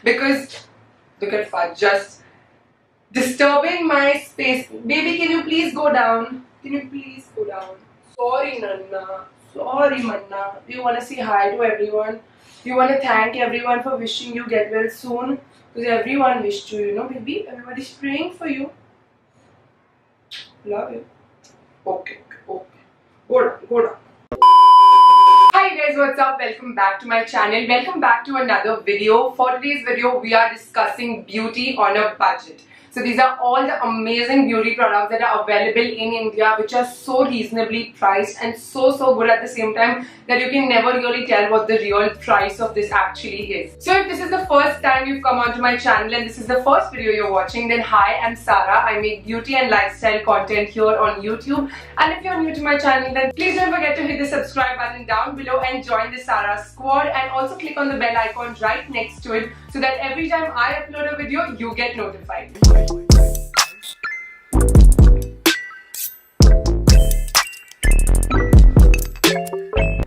because look at Fudge just disturbing my space. Baby, can you please go down? Can you please go down? Sorry, Nanna. Sorry, Manna. Do you want to say hi to everyone? Do you want to thank everyone for wishing you get well soon? Because everyone wished you, baby. Everybody's praying for you. Love you. Okay. Go down. Hi guys, what's up? Welcome back to my channel. Welcome back to another video. For today's video, we are discussing beauty on a budget. So these are all the amazing beauty products that are available in India, which are so reasonably priced and so good at the same time that you can never really tell what the real price of this actually is. So if this is the first time you've come onto my channel and this is the first video you're watching, then hi, I'm Sarah. I make beauty and lifestyle content here on YouTube. And if you're new to my channel, then please don't forget to hit the subscribe button down below and join the Sarah squad, and also click on the bell icon right next to it so that every time I upload a video, you get notified.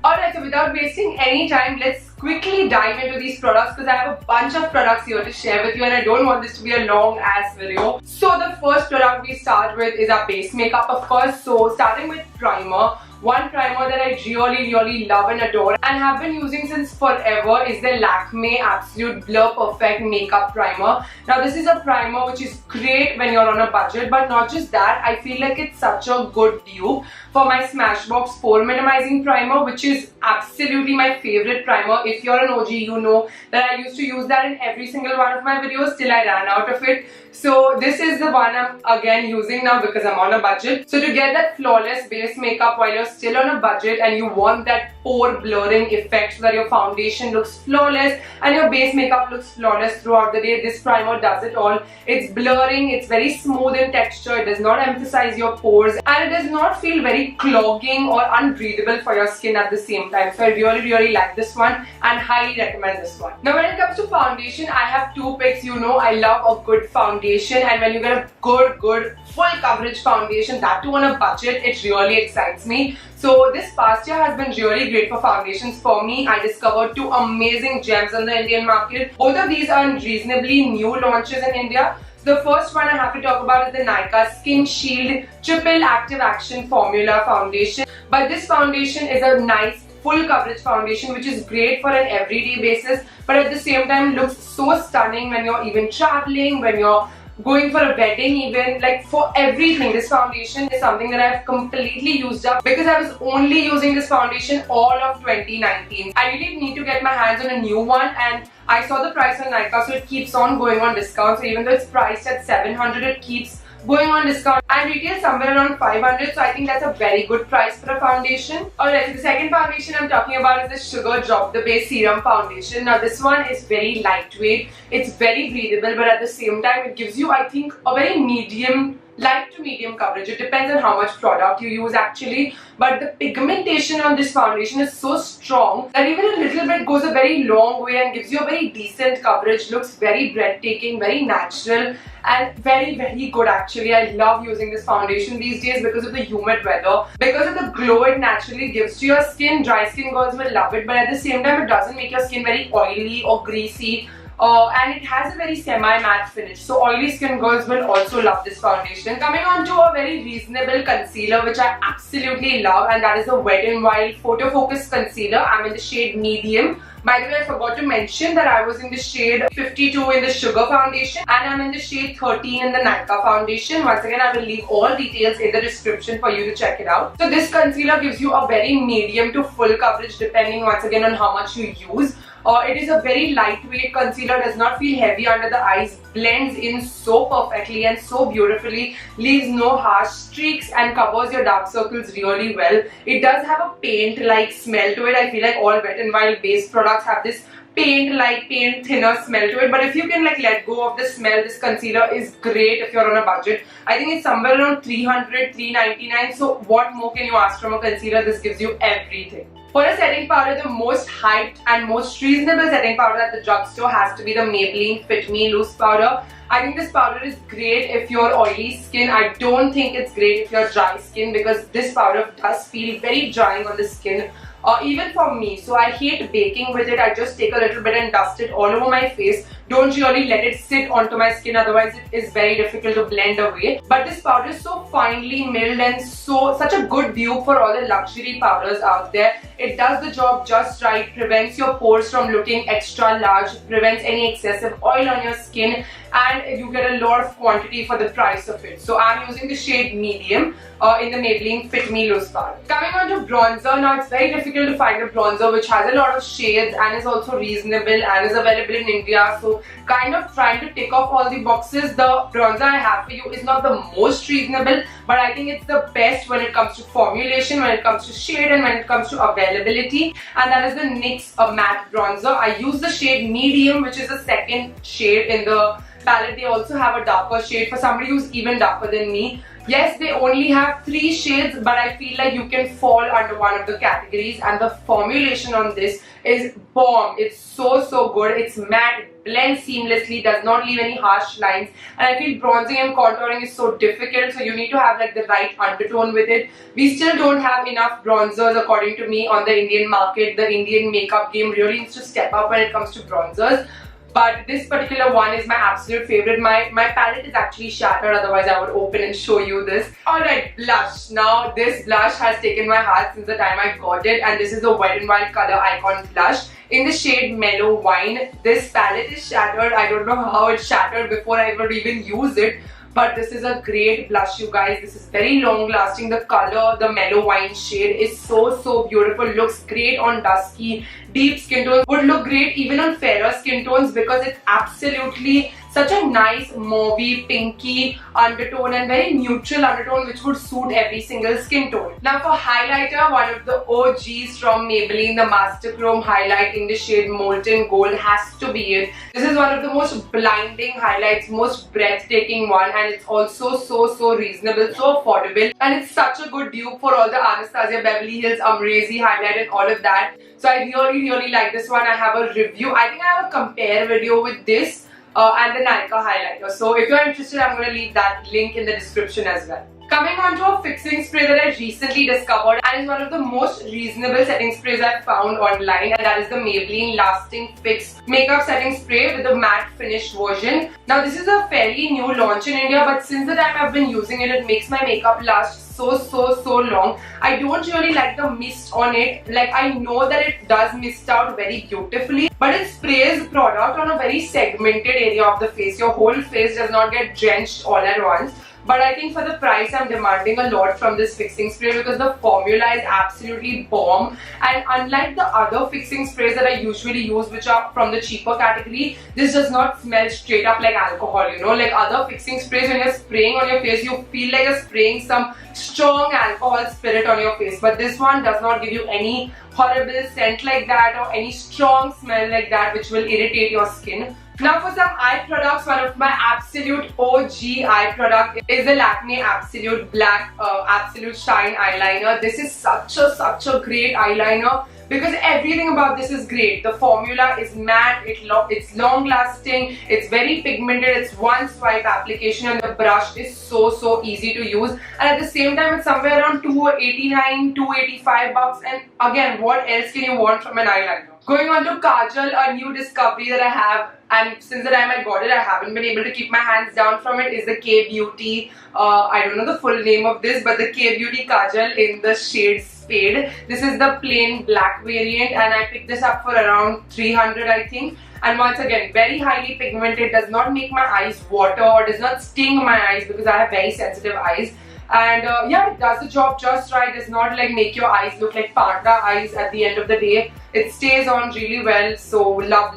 Alright, so without wasting any time, let's quickly dive into these products because I have a bunch of products here to share with you and I don't want this to be a long ass video. So the first product we start with is our base makeup, of course. So starting with primer. One primer that I really love and adore and have been using since forever is the Lakme Absolute Blur Perfect Makeup Primer. Now this is a primer which is great when you're on a budget, but not just that, I feel like it's such a good dupe for my Smashbox Pore Minimizing Primer, which is absolutely my favorite primer. If you're an OG, you know that I used to use that in every single one of my videos till I ran out of it. So this is the one I'm again using now because I'm on a budget. So to get that flawless base makeup while you're still on a budget and you want that pore blurring effect so that your foundation looks flawless and your base makeup looks flawless throughout the day, this primer does it all. It's blurring, it's very smooth in texture, it does not emphasize your pores, and it does not feel very clogging or unbreathable for your skin at the same time. So I really like this one and highly recommend this one. Now when it comes to foundation, I have two picks. You know I love a good foundation, and when you get a good full coverage foundation, that too on a budget, it really excites me. So this past year has been really great for foundations for me. I discovered two amazing gems on the Indian market. Both of these are reasonably new launches in India. So the first one I have to talk about is the Nykaa Skin Shield Triple Active Action Formula Foundation. But this foundation is a nice full coverage foundation which is great for an everyday basis, but at the same time looks so stunning when you're even traveling, when you're going for a wedding, even like for everything. This foundation is something that I've completely used up because I was only using this foundation all of 2019. I really need to get my hands on a new one, and I saw the price on Nykaa, so it keeps on going on discount. So even though it's priced at 700, it keeps going on discount and retail somewhere around 500, so I think that's a very good price for a foundation. Alright, so the second foundation I'm talking about is the Sugar Drop the Base Serum Foundation. Now this one is very lightweight, it's very breathable, but at the same time it gives you, I think, a very light to medium coverage. It depends on how much product you use actually, but the pigmentation on this foundation is so strong that even a little bit goes a very long way and gives you a very decent coverage. Looks very breathtaking, very natural and very good actually. I love using this foundation these days because of the humid weather, because of the glow it naturally gives to your skin. Dry skin girls will love it, but at the same time it doesn't make your skin very oily or greasy. And it has a very semi-matte finish, so oily skin girls will also love this foundation. Coming on to a very reasonable concealer which I absolutely love, and that is the Wet n Wild Photo Focus Concealer. I'm in the shade medium. By the way, I forgot to mention that I was in the shade 52 in the Sugar Foundation and I'm in the shade 13 in the Nykaa Foundation. Once again, I will leave all details in the description for you to check it out. So this concealer gives you a very medium to full coverage depending once again on how much you use. It is a very lightweight concealer, does not feel heavy under the eyes, blends in so perfectly and so beautifully, leaves no harsh streaks and covers your dark circles really well. It does have a paint-like smell to it. I feel like all Wet n Wild based products have this paint thinner smell to it, but if you can like let go of the smell, this concealer is great if you're on a budget. I think it's somewhere around 300, 399, so what more can you ask from a concealer? This gives you everything. For a setting powder, the most hyped and most reasonable setting powder at the drugstore has to be the Maybelline Fit Me Loose Powder. I think this powder is great if you're oily skin. I don't think it's great if you're dry skin because this powder does feel very drying on the skin. Even for me, so I hate baking with it. I just take a little bit and dust it all over my face don't really let it sit onto my skin, otherwise it is very difficult to blend away. But this powder is so finely milled and such a good dupe for all the luxury powders out there. It does the job just right, prevents your pores from looking extra large, prevents any excessive oil on your skin, and you get a lot of quantity for the price of it. So I'm using the shade medium in the Maybelline Fit Me Loose Powder. Coming on to bronzer, now it's very difficult to find a bronzer which has a lot of shades and is also reasonable and is available in India. So kind of trying to tick off all the boxes. The bronzer I have for you is not the most reasonable, but I think it's the best when it comes to formulation, when it comes to shade, and when it comes to availability. And that is the NYX matte bronzer. I use the shade medium, which is the second shade in the palette. They also have a darker shade for somebody who's even darker than me. Yes, they only have 3 shades, but I feel like you can fall under one of the categories, and the formulation on this is bomb. It's so good. It's matte, it blends seamlessly, does not leave any harsh lines, and I feel bronzing and contouring is so difficult, so you need to have like the right undertone with it. We still don't have enough bronzers according to me on the Indian market. The Indian makeup game really needs to step up when it comes to bronzers. But this particular one is my absolute favorite. My palette is actually shattered, otherwise I would open and show you this. Alright, blush. Now this blush has taken my heart since the time I got it, and this is the Wet n Wild Color Icon blush in the shade Mellow Wine. This palette is shattered. I don't know how it shattered before I would even use it. But this is a great blush, you guys. This is very long lasting. The color, the Mellow Wine shade is so beautiful. Looks great on dusky, deep skin tones. Would look great even on fairer skin tones because it's absolutely such a nice mauvey, pinky undertone and very neutral undertone which would suit every single skin tone. Now for highlighter, one of the OGs from Maybelline, the Master Chrome highlight in the shade Molten Gold has to be it. This is one of the most blinding highlights, most breathtaking one, and it's also so reasonable, so affordable, and it's such a good dupe for all the Anastasia Beverly Hills Amazing highlight and all of that. So I really like this one. I have a review. I think I have a compare video with this and the Nykaa highlighter. So if you're interested, I'm going to leave that link in the description as well. Coming on to a fixing spray that I recently discovered and is one of the most reasonable setting sprays I've found online, and that is the Maybelline Lasting Fix Makeup Setting Spray with the matte finish version. Now this is a fairly new launch in India, but since the time I've been using it, it makes my makeup last so long. I don't really like the mist on it. Like, I know that it does mist out very beautifully, but it sprays product on a very segmented area of the face. Your whole face does not get drenched all at once. But I think for the price, I'm demanding a lot from this fixing spray because the formula is absolutely bomb. And unlike the other fixing sprays that I usually use, which are from the cheaper category, this does not smell straight up like alcohol, you know. Like other fixing sprays, when you're spraying on your face, you feel like you're spraying some strong alcohol spirit on your face. But this one does not give you any horrible scent like that or any strong smell like that which will irritate your skin. Now for some eye products, one of my absolute OG eye product is the Lakme Absolute Black Absolute Shine Eyeliner. This is such a great eyeliner because everything about this is great. The formula is matte, it's long lasting, it's very pigmented, it's one swipe application, and the brush is so easy to use. And at the same time, it's somewhere around $289, $285, and again, what else can you want from an eyeliner? Going on to Kajal, a new discovery that I have, and since the time I got it, I haven't been able to keep my hands down from it, is the K-Beauty, I don't know the full name of this, but the K-Beauty Kajal in the shade Spade. This is the plain black variant, and I picked this up for around 300, I think. And once again, very highly pigmented, does not make my eyes water or does not sting my eyes because I have very sensitive eyes. And yeah, it does the job just right. Does not like make your eyes look like panda eyes at the end of the day. It stays on really well, so love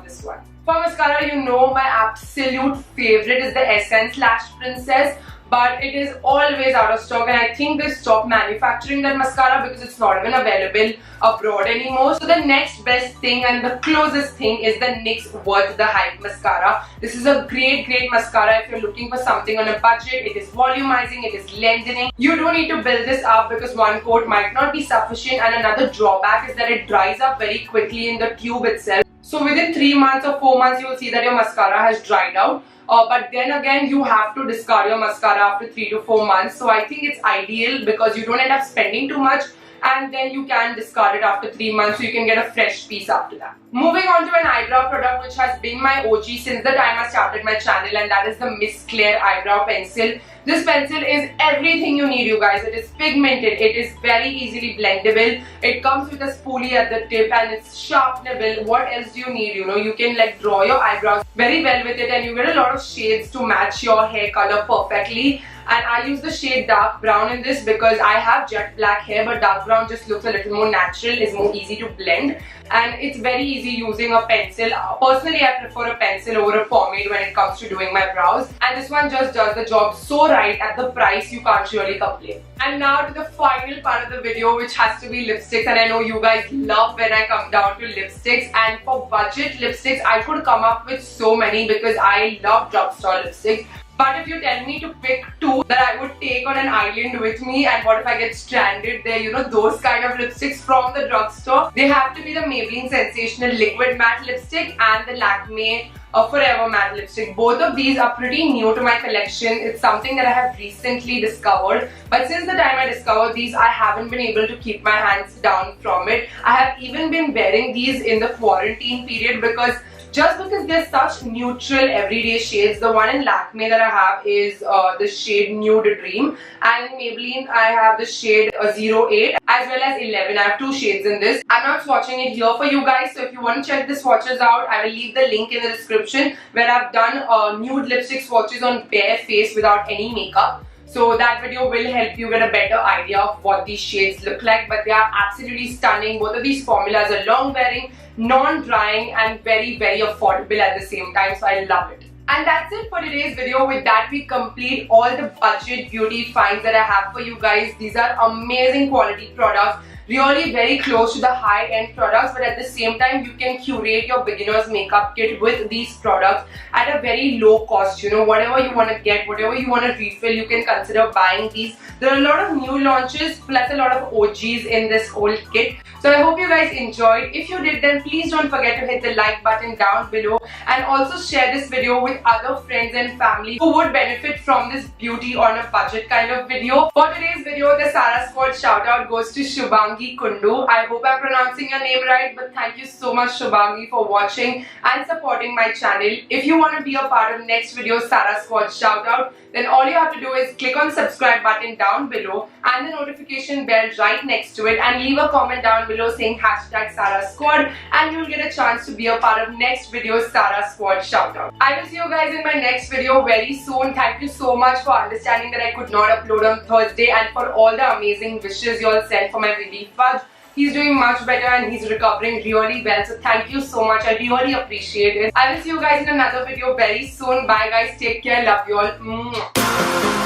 this one. For mascara, you know my absolute favorite is the Essence Lash Princess, but it is always out of stock, and I think they stopped manufacturing that mascara because it's not even available abroad anymore. So the next best thing and the closest thing is the NYX Worth the Hype mascara. This is a great mascara if you're looking for something on a budget. It is volumizing, it is lengthening. You don't need to build this up because one coat might not be sufficient, and another drawback is that it dries up very quickly in the tube itself. So within 3 months or 4 months, you will see that your mascara has dried out. But then again, you have to discard your mascara after 3 to 4 months. So I think it's ideal because you don't end up spending too much. and then you can discard it after 3 months, so you can get a fresh piece after that. Moving on to an eyebrow product which has been my OG since the time I started my channel, and that is the Miss Claire eyebrow pencil. This pencil is everything you need, you guys. It is pigmented, it is very easily blendable, it comes with a spoolie at the tip, and it's sharpenable. What else do you need? You know, you can like draw your eyebrows very well with it, and you get a lot of shades to match your hair color perfectly. And I use the shade dark brown in this because I have jet black hair, but dark brown just looks a little more natural, is more easy to blend, and it's very easy using a pencil. Personally, I prefer a pencil over a pomade when it comes to doing my brows, and this one just does the job so right at the price you can't really complain. And now to the final part of the video, which has to be lipsticks, and I know you guys love when I come down to lipsticks. And for budget lipsticks, I could come up with so many because I love drugstore lipsticks. But if you tell me to pick two that I would take on an island with me, and what if I get stranded there, you know, those kind of lipsticks from the drugstore, they have to be the Maybelline Sensational Liquid Matte Lipstick and the Lakme Forever Matte Lipstick. Both of these are pretty new to my collection. It's something that I have recently discovered, but since the time I discovered these, I haven't been able to keep my hands down from it. I have even been wearing these in the quarantine period because they're such neutral everyday shades. The one in Lakme that I have is the shade Nude Dream, and in Maybelline I have the shade 08 as well as 11. I have two shades in this. I'm not swatching it here for you guys, so if you want to check the swatches out, I will leave the link in the description where I've done nude lipstick swatches on bare face without any makeup. So that video will help you get a better idea of what these shades look like, but they are absolutely stunning. Both of these formulas are long wearing, non-drying, and very affordable at the same time, so I love it. And that's it for today's video. With that, we complete all the budget beauty finds that I have for you guys. These are amazing quality products, really very close to the high-end products, but at the same time you can curate your beginner's makeup kit with these products at a very low cost. You know, whatever you want to get, whatever you want to refill, you can consider buying these. There are a lot of new launches plus a lot of OGs in this whole kit. So I hope you guys enjoyed. If you did, then please don't forget to hit the like button down below, and also share this video with other friends and family who would benefit from this beauty on a budget kind of video. For today's video, the Sarah Squad shout out goes to Shubhangi Kundu. I hope I'm pronouncing your name right, but thank you so much, Shubhangi, for watching and supporting my channel. If you want to be a part of next video's Sarah Squad shout out, then all you have to do is click on the subscribe button down below and the notification bell right next to it, and leave a comment down below saying hashtag Sarah Squad, and you'll get a chance to be a part of next video's Sarah Squad shout out. I will see you guys in my next video very soon. Thank you so much for understanding that I could not upload on Thursday, and for all the amazing wishes you all sent for my baby Fudge. He's doing much better and he's recovering really well, so thank you so much. I really appreciate it. I will see you guys in another video very soon. Bye guys, take care, love you all.